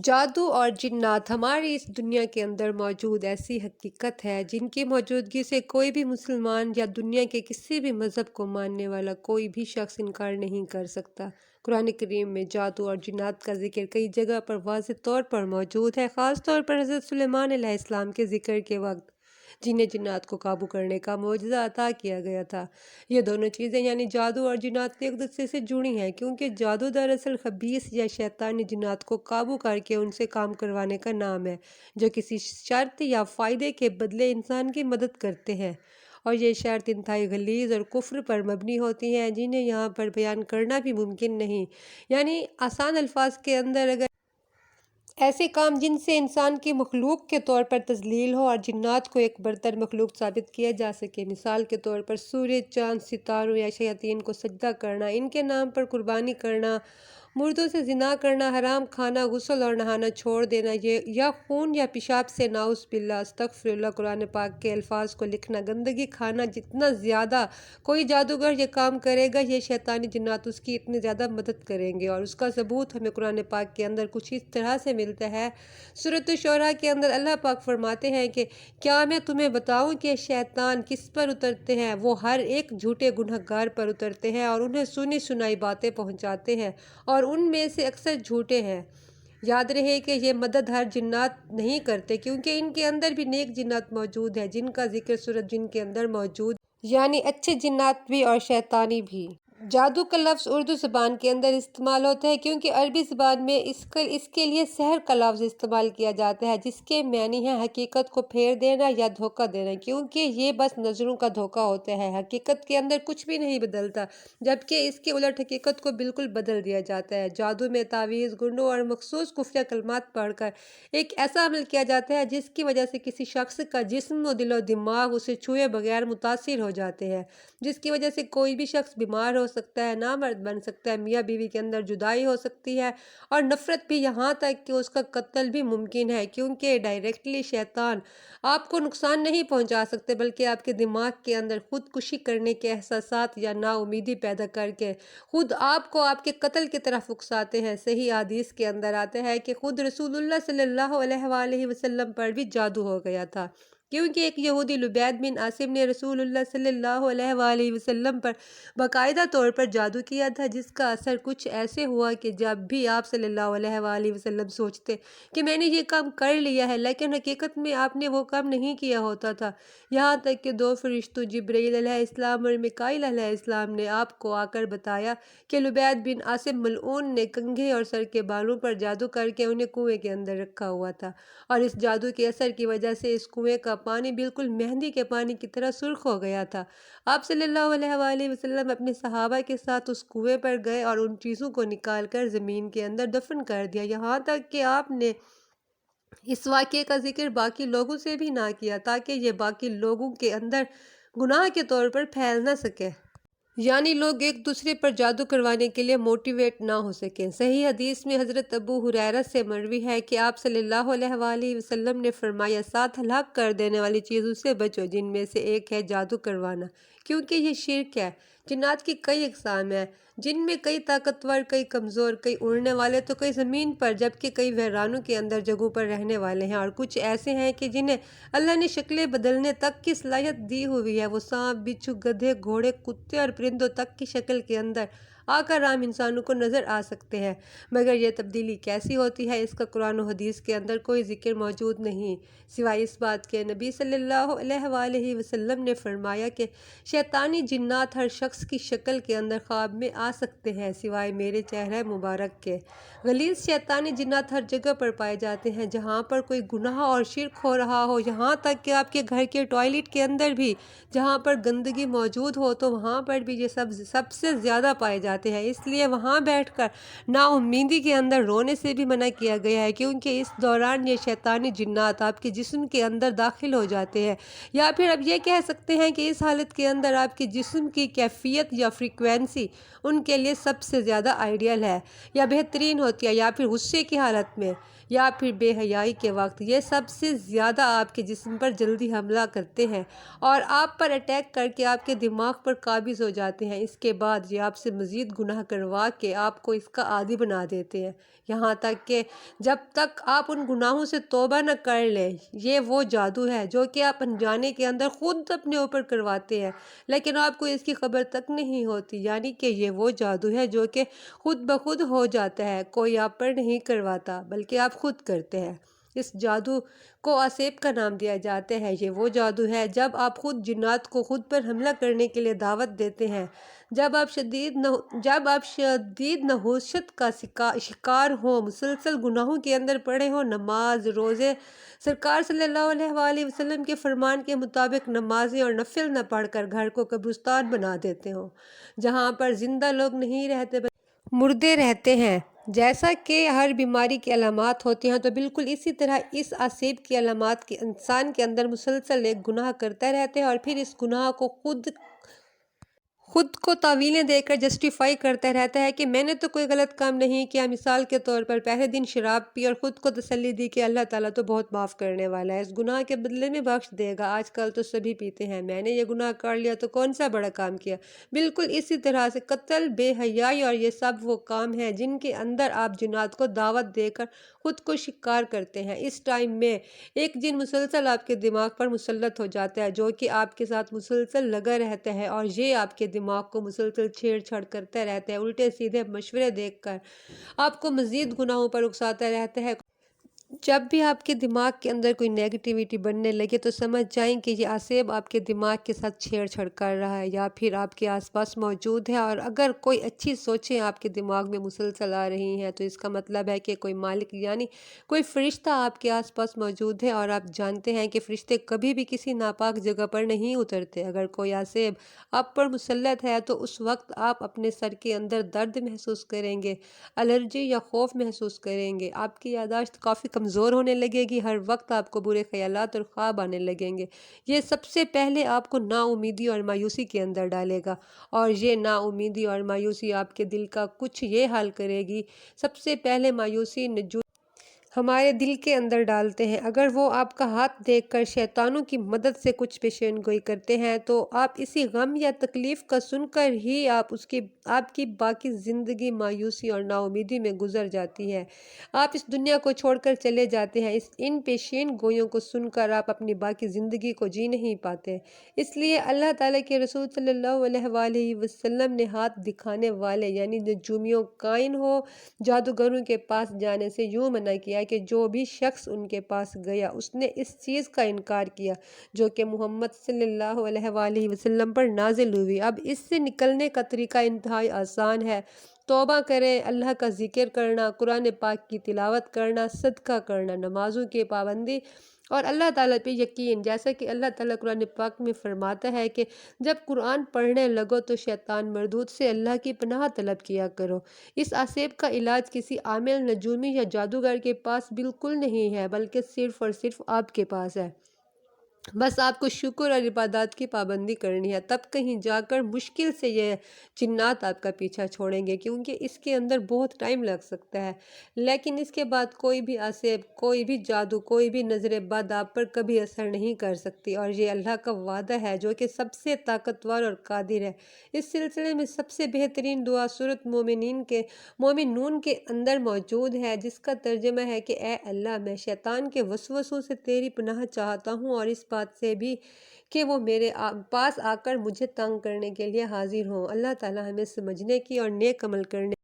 جادو اور جنات ہماری اس دنیا کے اندر موجود ایسی حقیقت ہے جن کی موجودگی سے کوئی بھی مسلمان یا دنیا کے کسی بھی مذہب کو ماننے والا کوئی بھی شخص انکار نہیں کر سکتا۔ قرآن کریم میں جادو اور جنات کا ذکر کئی جگہ پر واضح طور پر موجود ہے، خاص طور پر حضرت سلیمان علیہ السلام کے ذکر کے وقت جنہیں جنات کو قابو کرنے کا معجزہ عطا کیا گیا تھا۔ یہ دونوں چیزیں یعنی جادو اور جنات ایک دوسرے سے جڑی ہیں، کیونکہ جادو دراصل خبیث یا شیطانی جنات کو قابو کر کے ان سے کام کروانے کا نام ہے، جو کسی شرط یا فائدے کے بدلے انسان کی مدد کرتے ہیں، اور یہ شرط انتہائی غلیظ اور کفر پر مبنی ہوتی ہیں جنہیں یہاں پر بیان کرنا بھی ممکن نہیں۔ یعنی آسان الفاظ کے اندر اگر ایسے کام جن سے انسان کی مخلوق کے طور پر تذلیل ہو اور جنات کو ایک برتر مخلوق ثابت کیا جا سکے، مثال کے طور پر سورج، چاند، ستاروں یا شیاطین کو سجدہ کرنا، ان کے نام پر قربانی کرنا، مردوں سے زنا کرنا، حرام کھانا، غسل اور نہانا چھوڑ دینا، یا خون یا پیشاب سے نعوذ باللہ استغفر اللہ قرآن پاک کے الفاظ کو لکھنا، گندگی کھانا، جتنا زیادہ کوئی جادوگر یہ کام کرے گا یہ شیطانی جنات اس کی اتنی زیادہ مدد کریں گے، اور اس کا ثبوت ہمیں قرآن پاک کے اندر کچھ اس طرح سے ملتا ہے۔ سورۃ الشعراء کے اندر اللہ پاک فرماتے ہیں کہ کیا میں تمہیں بتاؤں کہ شیطان کس پر اترتے ہیں؟ وہ ہر ایک جھوٹے گنہگار پر اترتے ہیں اور انہیں سنی سنائی باتیں پہنچاتے ہیں، اور ان میں سے اکثر جھوٹے ہیں۔ یاد رہے کہ یہ مدد ہر جنات نہیں کرتے، کیونکہ ان کے اندر بھی نیک جنات موجود ہیں جن کا ذکر سورۃ جن کے اندر موجود یعنی اچھے جنات بھی اور شیطانی بھی۔ جادو کا لفظ اردو زبان کے اندر استعمال ہوتا ہے، کیونکہ عربی زبان میں اس کے لیے سحر کا لفظ استعمال کیا جاتا ہے، جس کے معنی ہے حقیقت کو پھیر دینا یا دھوکہ دینا، کیونکہ یہ بس نظروں کا دھوکہ ہوتا ہے، حقیقت کے اندر کچھ بھی نہیں بدلتا، جبکہ اس کے الٹ حقیقت کو بالکل بدل دیا جاتا ہے۔ جادو میں تعویذ، گنوں اور مخصوص خفیہ کلمات پڑھ کر ایک ایسا عمل کیا جاتا ہے جس کی وجہ سے کسی شخص کا جسم و دل و دماغ اسے چھوئے بغیر متاثر ہو جاتے ہیں، جس کی وجہ سے کوئی بھی شخص بیمار ہو سکتا ہے، نامرد بن سکتا ہے، میاں بیوی کے اندر جدائی ہو سکتی ہے، اور نفرت بھی، یہاں تک کہ اس کا قتل بھی ممکن ہے، کیونکہ ڈائریکٹلی شیطان آپ کو نقصان نہیں پہنچا سکتے بلکہ آپ کے دماغ کے اندر خودکشی کرنے کے احساسات یا نا امیدی پیدا کر کے خود آپ کو آپ کے قتل کی طرف اکساتے ہیں۔ صحیح حدیث کے اندر آتا ہے کہ خود رسول اللہ صلی اللہ علیہ وآلہ وسلم پر بھی جادو ہو گیا تھا، کیونکہ ایک یہودی لبید بن عاصم نے رسول اللہ صلی اللہ علیہ وآلہ وسلم پر باقاعدہ طور پر جادو کیا تھا، جس کا اثر کچھ ایسے ہوا کہ جب بھی آپ صلی اللہ علیہ وآلہ وسلم سوچتے کہ میں نے یہ کام کر لیا ہے، لیکن حقیقت میں آپ نے وہ کام نہیں کیا ہوتا تھا، یہاں تک کہ دو فرشتوں جبرائیل علیہ السلام اور میکائیل علیہ السلام نے آپ کو آ کر بتایا کہ لبید بن عاصم ملعون نے کنگھے اور سر کے بالوں پر جادو کر کے انہیں کنویں کے اندر رکھا ہوا تھا، اور اس جادو کے اثر کی وجہ سے اس کنویں کا پانی بالکل مہندی کے پانی کی طرح سرخ ہو گیا تھا۔ آپ صلی اللہ علیہ وآلہ وسلم اپنے صحابہ کے ساتھ اس کنویں پر گئے اور ان چیزوں کو نکال کر زمین کے اندر دفن کر دیا، یہاں تک کہ آپ نے اس واقعے کا ذکر باقی لوگوں سے بھی نہ کیا تاکہ یہ باقی لوگوں کے اندر گناہ کے طور پر پھیل نہ سکے، یعنی لوگ ایک دوسرے پر جادو کروانے کے لیے موٹیویٹ نہ ہو سکیں۔ صحیح حدیث میں حضرت ابو ہریرہ سے مروی ہے کہ آپ صلی اللہ علیہ وآلہ وسلم نے فرمایا، 7 ہلاک کر دینے والی چیزوں سے بچو، جن میں سے ایک ہے جادو کروانا، کیونکہ یہ شرک ہے۔ جنات کی کئی اقسام ہیں، جن میں کئی طاقتور، کئی کمزور، کئی اڑنے والے تو کئی زمین پر، جبکہ کئی ویرانوں کے اندر جگہوں پر رہنے والے ہیں، اور کچھ ایسے ہیں کہ جنہیں اللہ نے شکلیں بدلنے تک کی صلاحیت دی ہوئی ہے، وہ سانپ، بچھو، گدھے، گھوڑے، کتے اور پرندوں تک کی شکل کے اندر آ کر عام انسانوں کو نظر آ سکتے ہیں، مگر یہ تبدیلی کیسی ہوتی ہے اس کا قرآن و حدیث کے اندر کوئی ذکر موجود نہیں، سوائے اس بات کے نبی صلی اللہ علیہ وآلہ وسلم نے فرمایا کہ شیطانی جنات ہر شخص کی شکل کے اندر خواب میں آ سکتے ہیں سوائے میرے چہرہ مبارک کے۔ غلیظ شیطانی جنات ہر جگہ پر پائے جاتے ہیں جہاں پر کوئی گناہ اور شرک ہو رہا ہو، یہاں تک کہ آپ کے گھر کے ٹوائلٹ کے اندر بھی جہاں پر گندگی موجود ہو تو وہاں پر بھی یہ سب سے زیادہ پائے جاتے ہیں، اس لیے وہاں بیٹھ کر نا امیدی کے اندر رونے سے بھی منع کیا گیا ہے، کیونکہ اس دوران یہ شیطانی جنات آپ کے جسم کے اندر داخل ہو جاتے ہیں، یا پھر اب یہ کہہ سکتے ہیں کہ اس حالت کے اندر آپ کے جسم کی کیفیت یا فریکوینسی ان کے لیے سب سے زیادہ آئیڈیل ہے یا بہترین ہوتی ہے، یا پھر غصے کی حالت میں یا پھر بے حیائی کے وقت یہ سب سے زیادہ آپ کے جسم پر جلدی حملہ کرتے ہیں اور آپ پر اٹیک کر کے آپ کے دماغ پر قابض ہو جاتے ہیں۔ اس کے بعد یہ آپ سے مزید مزید گناہ کروا کے آپ کو اس کا عادی بنا دیتے ہیں، یہاں تک کہ جب تک آپ ان گناہوں سے توبہ نہ کر لیں، یہ وہ جادو ہے جو کہ آپ انجانے کے اندر خود اپنے اوپر کرواتے ہیں، لیکن آپ کو اس کی خبر تک نہیں ہوتی، یعنی کہ یہ وہ جادو ہے جو کہ خود بخود ہو جاتا ہے، کوئی آپ پر نہیں کرواتا بلکہ آپ خود کرتے ہیں۔ اس جادو کو آسیب کا نام دیا جاتا ہے۔ یہ وہ جادو ہے جب آپ خود جنات کو خود پر حملہ کرنے کے لیے دعوت دیتے ہیں، جب آپ شدید نحوست کا شکار ہوں، مسلسل گناہوں کے اندر پڑے ہوں، نماز روزے سرکار صلی اللہ علیہ وآلہ وسلم کے فرمان کے مطابق نمازیں اور نفل نہ پڑھ کر گھر کو قبرستان بنا دیتے ہوں، جہاں پر زندہ لوگ نہیں رہتے مردے رہتے ہیں۔ جیسا کہ ہر بیماری کی علامات ہوتی ہیں، تو بالکل اسی طرح اس آسیب کی علامات کے انسان کے اندر مسلسل ایک گناہ کرتا رہتا ہے اور پھر اس گناہ کو خود کو تاویلیں دے کر جسٹیفائی کرتا رہتا ہے کہ میں نے تو کوئی غلط کام نہیں کیا۔ مثال کے طور پر پہلے دن شراب پی اور خود کو تسلی دی کہ اللہ تعالیٰ تو بہت معاف کرنے والا ہے، اس گناہ کے بدلے میں بخش دے گا، آج کل تو سبھی پیتے ہیں، میں نے یہ گناہ کر لیا تو کون سا بڑا کام کیا۔ بالکل اسی طرح سے قتل، بے حیائی اور یہ سب وہ کام ہیں جن کے اندر آپ جنات کو دعوت دے کر خود کو شکار کرتے ہیں۔ اس ٹائم میں ایک جن مسلسل آپ کے دماغ پر مسلط ہو جاتا ہے جو کہ آپ کے ساتھ مسلسل لگا رہتا ہے اور یہ آپ کے دماغ کو مسلسل چھیڑ چھاڑ کرتا رہتا ہے، الٹے سیدھے مشورے دے کر آپ کو مزید گناہوں پر اکساتا رہتا ہے۔ جب بھی آپ کے دماغ کے اندر کوئی نیگیٹیویٹی بننے لگے تو سمجھ جائیں کہ یہ آسیب آپ کے دماغ کے ساتھ چھیڑ چھاڑ کر رہا ہے یا پھر آپ کے آس پاس موجود ہے، اور اگر کوئی اچھی سوچیں آپ کے دماغ میں مسلسل آ رہی ہیں تو اس کا مطلب ہے کہ کوئی مالک یعنی کوئی فرشتہ آپ کے آس پاس موجود ہے، اور آپ جانتے ہیں کہ فرشتے کبھی بھی کسی ناپاک جگہ پر نہیں اترتے۔ اگر کوئی آسیب آپ پر مسلط ہے تو اس وقت آپ اپنے سر کے اندر درد محسوس کریں گے، الرجی یا خوف محسوس کریں گے، آپ کی یادداشت کافی کمزور ہونے لگے گی، ہر وقت آپ کو برے خیالات اور خواب آنے لگیں گے۔ یہ سب سے پہلے آپ کو نا امیدی اور مایوسی کے اندر ڈالے گا، اور یہ نا امیدی اور مایوسی آپ کے دل کا کچھ یہ حال کرے گی۔ سب سے پہلے مایوسی نجوم ہمارے دل کے اندر ڈالتے ہیں، اگر وہ آپ کا ہاتھ دیکھ کر شیطانوں کی مدد سے کچھ پیشین گوئی کرتے ہیں تو آپ اسی غم یا تکلیف کا سن کر ہی آپ کی باقی زندگی مایوسی اور نا امیدی میں گزر جاتی ہے، آپ اس دنیا کو چھوڑ کر چلے جاتے ہیں، ان پیشین گوئیوں کو سن کر آپ اپنی باقی زندگی کو جی نہیں پاتے۔ اس لیے اللہ تعالیٰ کے رسول صلی اللہ علیہ وآلہ وسلم نے ہاتھ دکھانے والے یعنی نجومیوں، کائن ہو، جادوگروں کے پاس جانے سے یوں منع کیا کہ جو بھی شخص ان کے پاس گیا اس نے اس چیز کا انکار کیا جو کہ محمد صلی اللہ علیہ وآلہ وسلم پر نازل ہوئی۔ اب اس سے نکلنے کا طریقہ انتہائی آسان ہے، توبہ کریں، اللہ کا ذکر کرنا، قرآن پاک کی تلاوت کرنا، صدقہ کرنا، نمازوں کی پابندی اور اللہ تعالیٰ پہ یقین، جیسا کہ اللہ تعالیٰ قرآن پاک میں فرماتا ہے کہ جب قرآن پڑھنے لگو تو شیطان مردود سے اللہ کی پناہ طلب کیا کرو۔ اس آسیب کا علاج کسی عامل نجومی یا جادوگر کے پاس بالکل نہیں ہے، بلکہ صرف اور صرف آپ کے پاس ہے۔ بس آپ کو شکر اور عبادات کی پابندی کرنی ہے، تب کہیں جا کر مشکل سے یہ جنات آپ کا پیچھا چھوڑیں گے، کیونکہ اس کے اندر بہت ٹائم لگ سکتا ہے، لیکن اس کے بعد کوئی بھی آسیب، کوئی بھی جادو، کوئی بھی نظر بد آپ پر کبھی اثر نہیں کر سکتی، اور یہ اللہ کا وعدہ ہے جو کہ سب سے طاقتور اور قادر ہے۔ اس سلسلے میں سب سے بہترین دعا سورۃ مومنون کے اندر موجود ہے، جس کا ترجمہ ہے کہ اے اللہ، میں شیطان کے وسوسوں سے تیری پناہ چاہتا ہوں اور اس بات سے بھی کہ وہ میرے پاس آ کر مجھے تنگ کرنے کے لیے حاضر ہوں۔ اللہ تعالیٰ ہمیں سمجھنے کی اور نیک عمل کرنے